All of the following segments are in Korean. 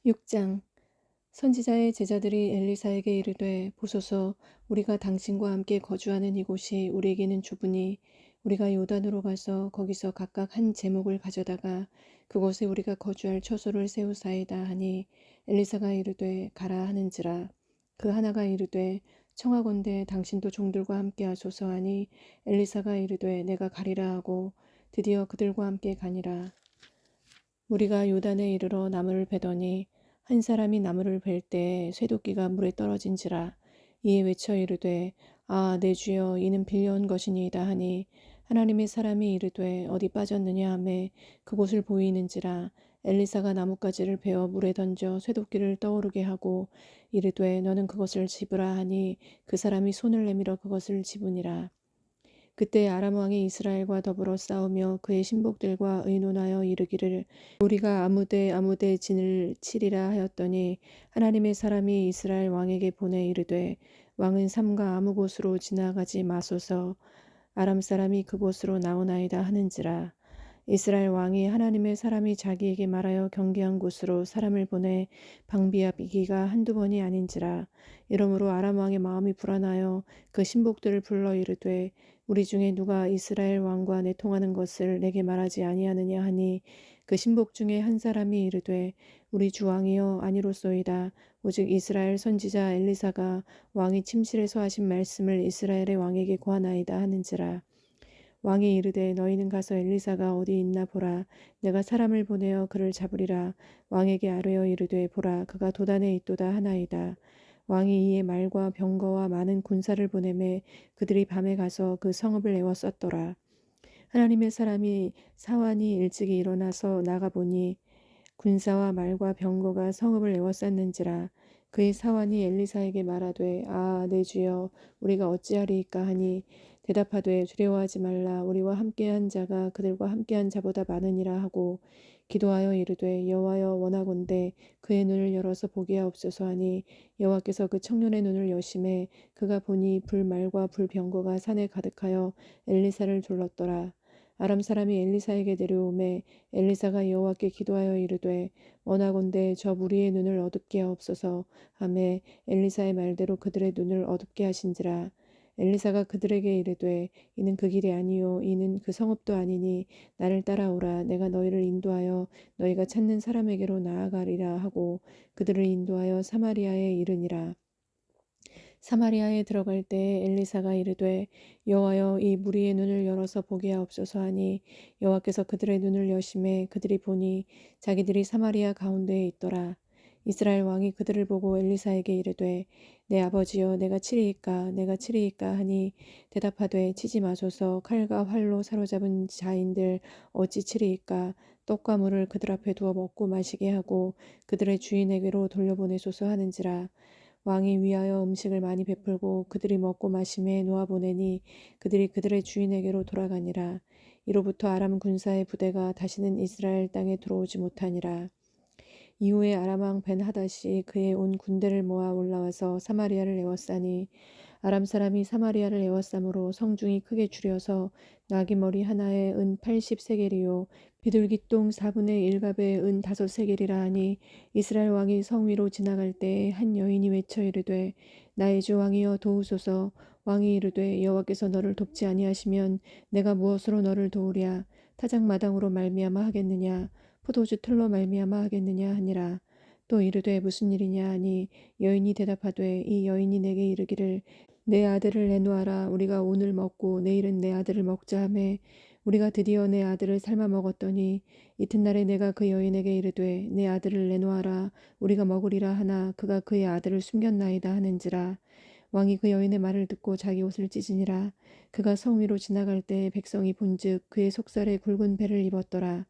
6장. 선지자의 제자들이 엘리사에게 이르되 보소서, 우리가 당신과 함께 거주하는 이곳이 우리에게는 좁으니 우리가 요단으로 가서 거기서 각각 한 제목을 가져다가 그곳에 우리가 거주할 처소를 세우사이다 하니, 엘리사가 이르되 가라 하는지라. 그 하나가 이르되 청하건대 당신도 종들과 함께 하소서 하니, 엘리사가 이르되 내가 가리라 하고 드디어 그들과 함께 가니라. 우리가 요단에 이르러 나무를 베더니 한 사람이 나무를 벨 때에 쇠도끼가 물에 떨어진지라. 이에 외쳐 이르되 아 내 주여, 이는 빌려온 것이니이다 하니, 하나님의 사람이 이르되 어디 빠졌느냐 하매 그곳을 보이는지라. 엘리사가 나뭇가지를 베어 물에 던져 쇠도끼를 떠오르게 하고 이르되 너는 그것을 집으라 하니, 그 사람이 손을 내밀어 그것을 집으니라. 그때 아람 왕이 이스라엘과 더불어 싸우며 그의 신복들과 의논하여 이르기를 우리가 아무데 진을 치리라 하였더니, 하나님의 사람이 이스라엘 왕에게 보내 이르되 왕은 삼가 아무 곳으로 지나가지 마소서, 아람 사람이 그곳으로 나오나이다 하는지라. 이스라엘 왕이 하나님의 사람이 자기에게 말하여 경계한 곳으로 사람을 보내 방비하기가 한두 번이 아닌지라. 이러므로 아람 왕의 마음이 불안하여 그 신복들을 불러 이르되 우리 중에 누가 이스라엘 왕과 내통하는 것을 내게 말하지 아니하느냐 하니, 그 신복 중에 한 사람이 이르되 우리 주 왕이여 아니로소이다. 오직 이스라엘 선지자 엘리사가 왕이 침실에서 하신 말씀을 이스라엘의 왕에게 고하나이다 하는지라. 왕이 이르되 너희는 가서 엘리사가 어디 있나 보라. 내가 사람을 보내어 그를 잡으리라. 왕에게 아뢰어 이르되 보라, 그가 도단에 있도다 하나이다. 왕이 이에 말과 병거와 많은 군사를 보내매 그들이 밤에 가서 그 성읍을 에워쌌더라. 하나님의 사람이 사환이 일찍이 일어나서 나가보니 군사와 말과 병거가 성읍을 에워쌌는지라. 그의 사환이 엘리사에게 말하되 아 내 주여, 우리가 어찌하리이까 하니, 대답하되 두려워하지 말라. 우리와 함께한 자가 그들과 함께한 자보다 많으니라 하고 기도하여 이르되 여호와여, 원하건대 그의 눈을 열어서 보게 하옵소서 하니, 여호와께서 그 청년의 눈을 여심해 그가 보니 불말과 불병거가 산에 가득하여 엘리사를 둘렀더라. 아람 사람이 엘리사에게 내려오매 엘리사가 여호와께 기도하여 이르되 원하건대 저 무리의 눈을 어둡게 하옵소서 하매 엘리사의 말대로 그들의 눈을 어둡게 하신지라. 엘리사가 그들에게 이르되 이는 그 길이 아니요 이는 그 성읍도 아니니 나를 따라오라. 내가 너희를 인도하여 너희가 찾는 사람에게로 나아가리라 하고 그들을 인도하여 사마리아에 이르니라. 사마리아에 들어갈 때에 엘리사가 이르되 여호와여, 이 무리의 눈을 열어서 보게 하옵소서 하니, 여호와께서 그들의 눈을 여심해 그들이 보니 자기들이 사마리아 가운데에 있더라. 이스라엘 왕이 그들을 보고 엘리사에게 이르되 내 아버지여, 내가 치리이까 하니, 대답하되 치지 마소서. 칼과 활로 사로잡은 자인들 어찌 치리이까. 떡과 물을 그들 앞에 두어 먹고 마시게 하고 그들의 주인에게로 돌려보내소서 하는지라. 왕이 위하여 음식을 많이 베풀고 그들이 먹고 마심에 놓아보내니 그들이 그들의 주인에게로 돌아가니라. 이로부터 아람 군사의 부대가 다시는 이스라엘 땅에 들어오지 못하니라. 이후에 아람 왕 벤하닷이 그의 온 군대를 모아 올라와서 사마리아를 에워싸니, 아람 사람이 사마리아를 에워싸므로 성중이 크게 줄여서 나귀 머리 하나에 은 80세겔이요 비둘기똥 4분의 1갑에 은 5세겔이라 하니, 이스라엘 왕이 성 위로 지나갈 때에 한 여인이 외쳐 이르되 나의 주 왕이여 도우소서. 왕이 이르되 여호와께서 너를 돕지 아니하시면 내가 무엇으로 너를 도우랴. 타작마당으로 말미암아 하겠느냐, 포도주 틀로 말미암아 하겠느냐 하니라. 또 이르되 무슨 일이냐 하니, 여인이 대답하되 이 여인이 내게 이르기를 내 아들을 내놓아라. 우리가 오늘 먹고 내일은 내 아들을 먹자 하매, 우리가 드디어 내 아들을 삶아 먹었더니, 이튿날에 내가 그 여인에게 이르되 내 아들을 내놓아라. 우리가 먹으리라 하나 그가 그의 아들을 숨겼나이다 하는지라. 왕이 그 여인의 말을 듣고 자기 옷을 찢으니라. 그가 성 위로 지나갈 때 백성이 본즉 그의 속살에 굵은 배를 입었더라.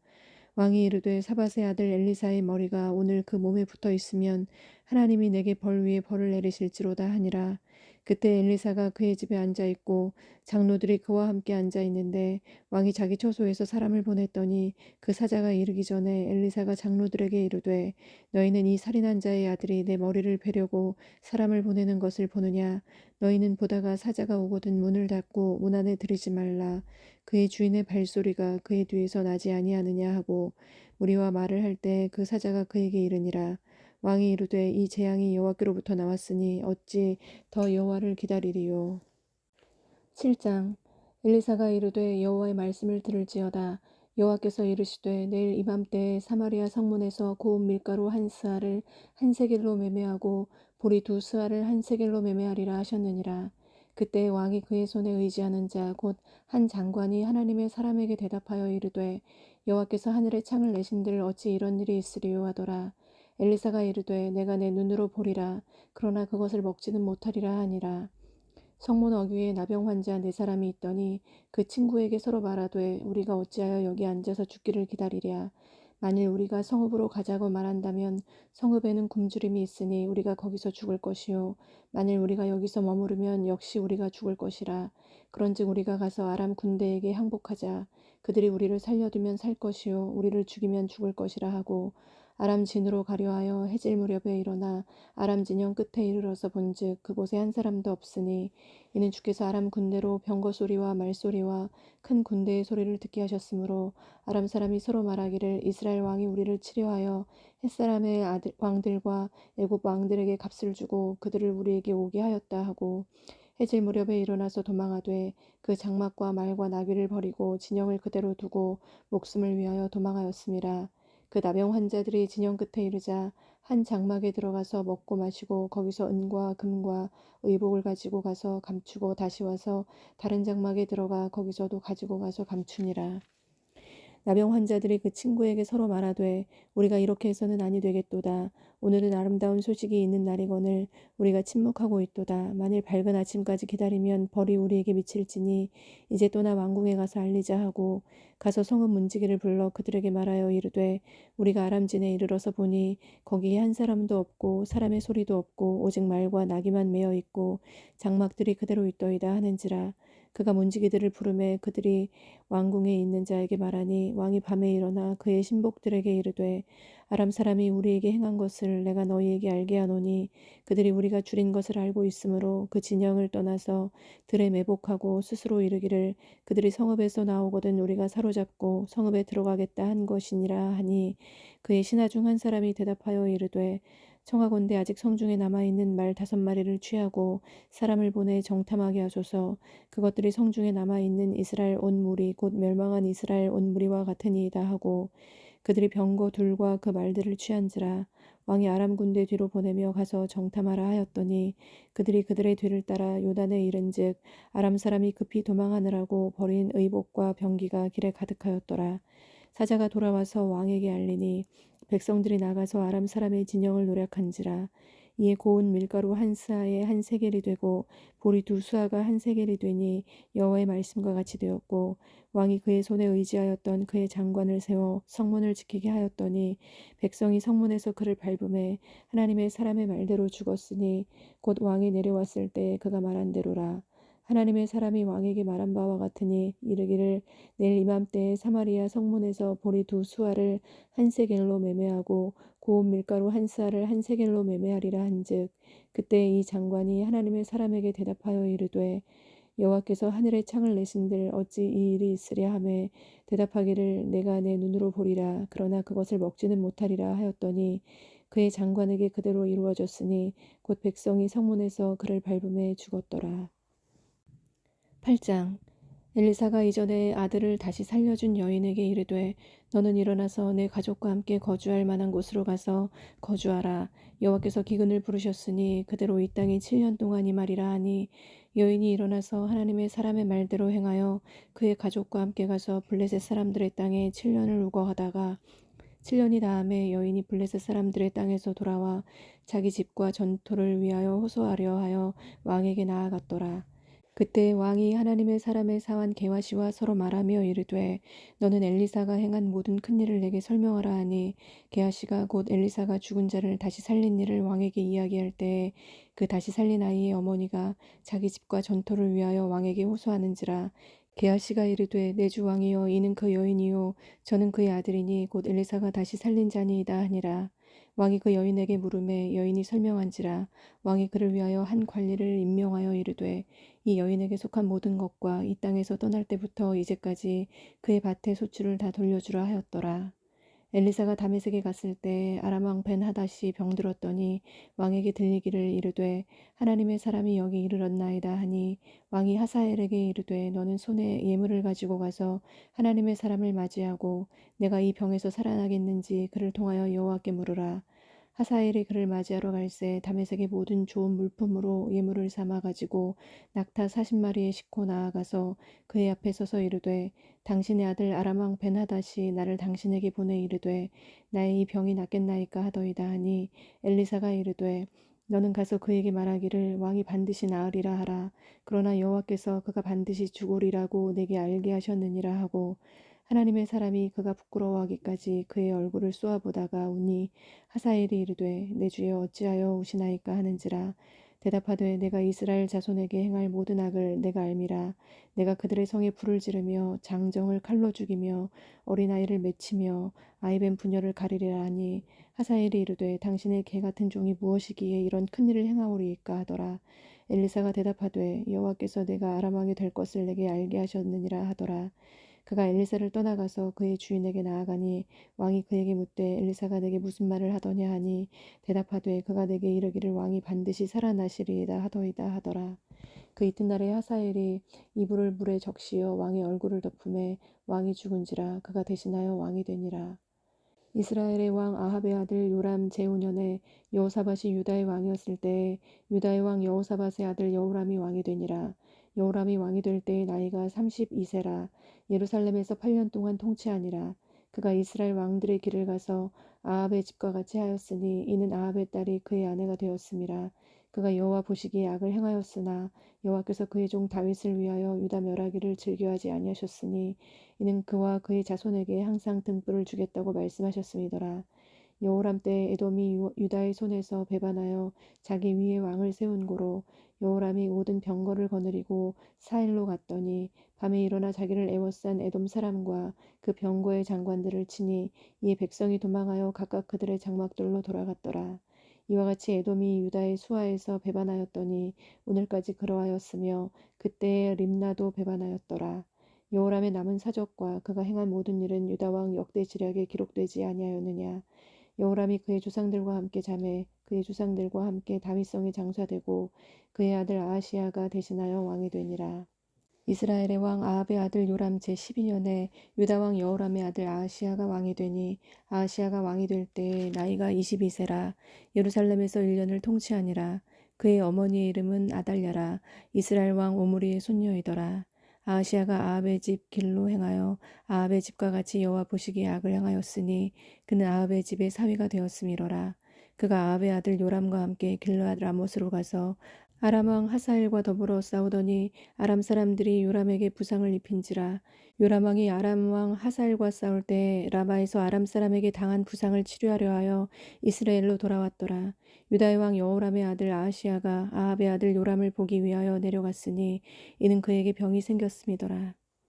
왕이 이르되 사밧의 아들 엘리사의 머리가 오늘 그 몸에 붙어 있으면 하나님이 내게 벌 위에 벌을 내리실지로다 하니라. 그때 엘리사가 그의 집에 앉아 있고 장로들이 그와 함께 앉아 있는데, 왕이 자기 처소에서 사람을 보냈더니 그 사자가 이르기 전에 엘리사가 장로들에게 이르되 너희는 이 살인한 자의 아들이 내 머리를 베려고 사람을 보내는 것을 보느냐. 너희는 보다가 사자가 오거든 문을 닫고 문 안에 들이지 말라. 그의 주인의 발소리가 그의 뒤에서 나지 아니하느냐 하고 무리와 말을 할 때 그 사자가 그에게 이르니라. 왕이 이르되 이 재앙이 여호와께로부터 나왔으니 어찌 더 여호와를 기다리리요. 7장. 엘리사가 이르되 여호와의 말씀을 들을지어다. 여호와께서 이르시되 내일 이맘때에 사마리아 성문에서 고운 밀가루 한 스아를 한 세겔로 매매하고 보리 두 스아를 한 세겔로 매매하리라 하셨느니라. 그때 왕이 그의 손에 의지하는 자 곧 한 장관이 하나님의 사람에게 대답하여 이르되 여호와께서 하늘에 창을 내신들 어찌 이런 일이 있으리요 하더라. 엘리사가 이르되 내가 내 눈으로 보리라. 그러나 그것을 먹지는 못하리라 하니라. 성문 어귀에 나병 환자 네 사람이 있더니 그 친구에게 서로 말하되 우리가 어찌하여 여기 앉아서 죽기를 기다리랴. 만일 우리가 성읍으로 가자고 말한다면 성읍에는 굶주림이 있으니 우리가 거기서 죽을 것이요 만일 우리가 여기서 머무르면 역시 우리가 죽을 것이라. 그런즉 우리가 가서 아람 군대에게 항복하자. 그들이 우리를 살려두면 살 것이요 우리를 죽이면 죽을 것이라 하고 아람 진으로 가려 하여 해질 무렵에 일어나 아람 진영 끝에 이르러서 본즉 그곳에 한 사람도 없으니 이는 주께서 아람 군대로 병거 소리와 말소리와 큰 군대의 소리를 듣게 하셨으므로 아람 사람이 서로 말하기를 이스라엘 왕이 우리를 치려하여 햇사람의 왕들과 애굽 왕들에게 값을 주고 그들을 우리에게 오게 하였다 하고 해질 무렵에 일어나서 도망하되 그 장막과 말과 나귀를 버리고 진영을 그대로 두고 목숨을 위하여 도망하였음이라. 그 나병 환자들이 진영 끝에 이르자 한 장막에 들어가서 먹고 마시고 거기서 은과 금과 의복을 가지고 가서 감추고 다시 와서 다른 장막에 들어가 거기서도 가지고 가서 감추니라. 나병 환자들이 그 친구에게 서로 말하되 우리가 이렇게 해서는 아니 되겠도다. 오늘은 아름다운 소식이 있는 날이거늘 우리가 침묵하고 있도다. 만일 밝은 아침까지 기다리면 벌이 우리에게 미칠지니 이제 또나 왕궁에 가서 알리자 하고 가서 성읍 문지기를 불러 그들에게 말하여 이르되 우리가 아람진에 이르러서 보니 거기에 한 사람도 없고 사람의 소리도 없고 오직 말과 나귀만 메어 있고 장막들이 그대로 있더이다 하는지라. 그가 문지기들을 부르매 그들이 왕궁에 있는 자에게 말하니 왕이 밤에 일어나 그의 신복들에게 이르되 아람 사람이 우리에게 행한 것을 내가 너희에게 알게 하노니 그들이 우리가 줄인 것을 알고 있으므로 그 진영을 떠나서 들에 매복하고 스스로 이르기를 그들이 성읍에서 나오거든 우리가 사로잡고 성읍에 들어가겠다 한 것이니라 하니 그의 신하 중 한 사람이 대답하여 이르되 청하건대 아직 성중에 남아있는 말 5마리를 취하고 사람을 보내 정탐하게 하소서. 그것들이 성중에 남아있는 이스라엘 온 무리 곧 멸망한 이스라엘 온 무리와 같으니이다 하고 그들이 병거 둘과 그 말들을 취한지라. 왕이 아람 군대 뒤로 보내며 가서 정탐하라 하였더니 그들이 그들의 뒤를 따라 요단에 이른즉 아람 사람이 급히 도망하느라고 버린 의복과 병기가 길에 가득하였더라. 사자가 돌아와서 왕에게 알리니 백성들이 나가서 아람 사람의 진영을 노략한지라. 이에 고운 밀가루 한 스아에 한 세겔이 되고 보리 두 수아가 한 세겔이 되니 여호와의 말씀과 같이 되었고 왕이 그의 손에 의지하였던 그의 장관을 세워 성문을 지키게 하였더니 백성이 성문에서 그를 밟음에 하나님의 사람의 말대로 죽었으니 곧 왕이 내려왔을 때 그가 말한 대로라. 하나님의 사람이 왕에게 말한 바와 같으니 이르기를 내일 이맘때에 사마리아 성문에서 보리 두 수아를 한 세겔로 매매하고 고운 밀가루 한 스아를 한 세겔로 매매하리라 한즉 그때 이 장관이 하나님의 사람에게 대답하여 이르되 여호와께서 하늘의 창을 내신들 어찌 이 일이 있으랴 하매 대답하기를 내가 내 눈으로 보리라 그러나 그것을 먹지는 못하리라 하였더니 그의 장관에게 그대로 이루어졌으니 곧 백성이 성문에서 그를 밟음에 죽었더라. 8장. 엘리사가 이전에 아들을 다시 살려준 여인에게 이르되 너는 일어나서 내 가족과 함께 거주할 만한 곳으로 가서 거주하라. 여호와께서 기근을 부르셨으니 그대로 이 땅이 7년 동안이 말이라 하니 여인이 일어나서 하나님의 사람의 말대로 행하여 그의 가족과 함께 가서 블레셋 사람들의 땅에 7년을 우거하다가 7년이 다음에 여인이 블레셋 사람들의 땅에서 돌아와 자기 집과 전토를 위하여 호소하려 하여 왕에게 나아갔더라. 그때 왕이 하나님의 사람의 사환 게하시와 서로 말하며 이르되 너는 엘리사가 행한 모든 큰 일을 내게 설명하라 하니 게하시가 곧 엘리사가 죽은 자를 다시 살린 일을 왕에게 이야기할 때에 그 다시 살린 아이의 어머니가 자기 집과 전토를 위하여 왕에게 호소하는지라. 게하시가 이르되 내 주 왕이여 이는 그 여인이요 저는 그의 아들이니 곧 엘리사가 다시 살린 자니이다 하니라. 왕이 그 여인에게 물음에 여인이 설명한지라. 왕이 그를 위하여 한 관리를 임명하여 이르되 이 여인에게 속한 모든 것과 이 땅에서 떠날 때부터 이제까지 그의 밭의 소출을 다 돌려주라 하였더라. 엘리사가 다메섹에 갔을 때 아람 왕 벤하닷이 병들었더니 왕에게 들리기를 이르되 하나님의 사람이 여기 이르렀나이다 하니 왕이 하사엘에게 이르되 너는 손에 예물을 가지고 가서 하나님의 사람을 맞이하고 내가 이 병에서 살아나겠는지 그를 통하여 여호와께 물으라. 하사엘이 그를 맞이하러 갈새 다메섹의 모든 좋은 물품으로 예물을 삼아 가지고 낙타 40마리에 싣고 나아가서 그의 앞에 서서 이르되 당신의 아들 아람 왕 벤하닷이 나를 당신에게 보내 이르되 나의 이 병이 낫겠나이까 하더이다 하니 엘리사가 이르되 너는 가서 그에게 말하기를 왕이 반드시 나으리라 하라. 그러나 여호와께서 그가 반드시 죽으리라고 내게 알게 하셨느니라 하고 하나님의 사람이 그가 부끄러워하기까지 그의 얼굴을 쏘아보다가 우니 하사엘이 이르되 내 주여 어찌하여 우시나이까 하는지라. 대답하되 내가 이스라엘 자손에게 행할 모든 악을 내가 알미라. 내가 그들의 성에 불을 지르며 장정을 칼로 죽이며 어린아이를 맺히며 아이벤 부녀를 가리리라 하니 하사엘이 이르되 당신의 개 같은 종이 무엇이기에 이런 큰 일을 행하오리이까 하더라. 엘리사가 대답하되 여호와께서 내가 아람 왕이 될 것을 내게 알게 하셨느니라 하더라. 그가 엘리사를 떠나가서 그의 주인에게 나아가니 왕이 그에게 묻되 엘리사가 내게 무슨 말을 하더냐 하니 대답하되 그가 내게 이르기를 왕이 반드시 살아나시리이다 하더이다 하더라. 그 이튿날에 하사엘이 이불을 물에 적시어 왕의 얼굴을 덮음에 왕이 죽은지라. 그가 대신하여 왕이 되니라. 이스라엘의 왕 아합의 아들 요람 제5년에 여호사밧이 유다의 왕이었을 때에 유다의 왕 여호사밧의 아들 여호람이 왕이 되니라. 여호람이 왕이 될 때의 나이가 32세라. 예루살렘에서 8년 동안 통치하니라. 그가 이스라엘 왕들의 길을 가서 아합의 집과 같이 하였으니 이는 아합의 딸이 그의 아내가 되었음이라. 그가 여호와 보시기에 악을 행하였으나 여호와께서 그의 종 다윗을 위하여 유다 멸하기를 즐겨하지 아니하셨으니 이는 그와 그의 자손에게 항상 등불을 주겠다고 말씀하셨음이더라. 여호람 때 에돔이 유다의 손에서 배반하여 자기 위에 왕을 세운 고로 여호람이 모든 병거를 거느리고 사일로 갔더니 밤에 일어나 자기를 애워싼 에돔 사람과 그 병거의 장관들을 치니 이에 백성이 도망하여 각각 그들의 장막들로 돌아갔더라. 이와 같이 에돔이 유다의 수하에서 배반하였더니 오늘까지 그러하였으며 그때의 림나도 배반하였더라. 여호람의 남은 사적과 그가 행한 모든 일은 유다 왕 역대 지략에 기록되지 아니하였느냐. 여호람이 그의 조상들과 함께 잠에 그의 조상들과 함께 다윗성에 장사되고 그의 아들 아하시야가 대신하여 왕이 되니라. 이스라엘의 왕 아합의 아들 요람 제12년에 유다 왕 여호람의 아들 아하시야가 왕이 되니 아하시야가 왕이 될 때에 나이가 22세라. 예루살렘에서 1년을 통치하니라. 그의 어머니의 이름은 아달랴라. 이스라엘 왕 오므리의 손녀이더라. 아하시야가 아합의 집 길로 행하여 아합의 집과 같이 여호와 보시기에 악을 행하였으니 그는 아합의 집의 사위가 되었음이로라. 그가 아합의 아들 요람과 함께 길르앗 라못으로 가서 아람 왕 하사엘과 더불어 싸우더니 아람 사람들이 요람에게 부상을 입힌지라. 요람 왕이 아람 왕 하사엘과 싸울 때 라마에서 아람 사람에게 당한 부상을 치료하려 하여 이스라엘로 돌아왔더라. 유다의 왕 여호람의 아들 아하시야가 아합의 아들 요람을 보기 위하여 내려갔으니 이는 그에게 병이 생겼음이더라.